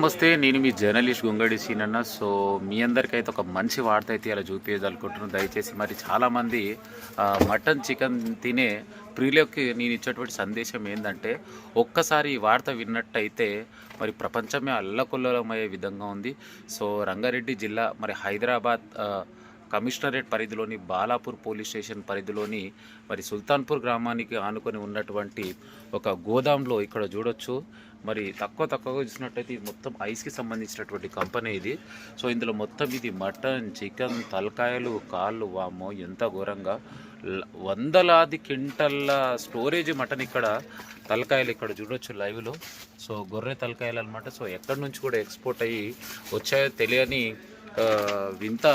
నమస్తే, నేను మీ జర్నలిస్ట్ గుంగడి సీనన్న. సో మీ అందరికైతే ఒక మంచి వార్త అయితే ఇలా చూపించాలనుకుంటున్నాను. దయచేసి మరి చాలామంది మటన్ చికెన్ తినే ప్రియులకి నేను ఇచ్చేటువంటి సందేశం ఏంటంటే, ఒక్కసారి ఈ వార్త విన్నట్టయితే మరి ప్రపంచమే అల్లకొల్లమయ్యే విధంగా ఉంది. సో రంగారెడ్డి జిల్లా మరి హైదరాబాద్ కమిషనరేట్ పరిధిలోని బాలాపూర్ పోలీస్ స్టేషన్ పరిధిలోని మరి సుల్తాన్పూర్ గ్రామానికి ఆనుకొని ఉన్నటువంటి ఒక గోదాంలో ఇక్కడ చూడొచ్చు. మరి తక్కువగా చూసినట్టయితే ఇది మొత్తం ఐస్కి సంబంధించినటువంటి కంపెనీ ఇది. సో ఇందులో మొత్తం ఇది మటన్, చికెన్, తలకాయలు, కాళ్ళు, వామో ఎంత ఘోరంగా వందలాది క్వింటల్ల స్టోరేజ్ మటన్ ఇక్కడ తలకాయలు ఇక్కడ చూడొచ్చు లైవ్లో. సో గొర్రె తలకాయలు అనమాట. సో ఎక్కడి నుంచి కూడా ఎక్స్పోర్ట్ అయ్యి వచ్చాయో తెలియని వింత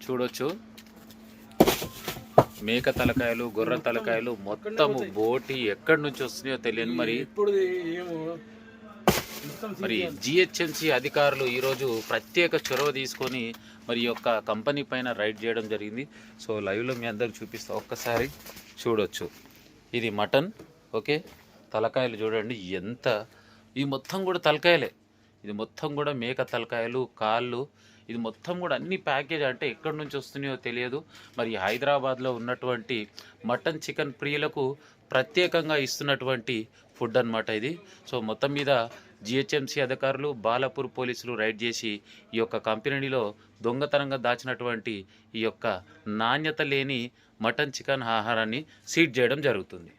చూడొచ్చు. మేక తలకాయలు, గొర్రె తలకాయలు మొత్తము బోటి ఎక్కడి నుంచి వస్తున్నాయో తెలియని మరి జిహెచ్ఎంసి అధికారులు ఈరోజు ప్రత్యేక చొరవ తీసుకొని మరి యొక్క కంపెనీ పైన రైడ్ చేయడం జరిగింది. సో లైవ్లో మీ అందరికి చూపిస్తా, ఒక్కసారి చూడొచ్చు. ఇది మటన్, ఓకే. తలకాయలు చూడండి ఎంత, ఈ మొత్తం కూడా తలకాయలే. ఇది మొత్తం కూడా మేక తలకాయలు, కాళ్ళు, ఇది మొత్తం కూడా అన్ని ప్యాకేజ్ అంటే ఎక్కడి నుంచి వస్తున్నాయో తెలియదు. మరి హైదరాబాద్లో ఉన్నటువంటి మటన్ చికెన్ ప్రియులకు ప్రత్యేకంగా ఇస్తున్నటువంటి ఫుడ్ అన్నమాట ఇది. సో మొత్తం మీద జిహెచ్ఎంసీ అధికారులు, బాలాపూర్ పోలీసులు రైడ్ చేసి ఈ యొక్క కంపెనీలో దొంగతనంగా దాచినటువంటి ఈ యొక్క నాణ్యత లేని మటన్ చికెన్ ఆహారాన్ని సీజ్ చేయడం జరుగుతుంది.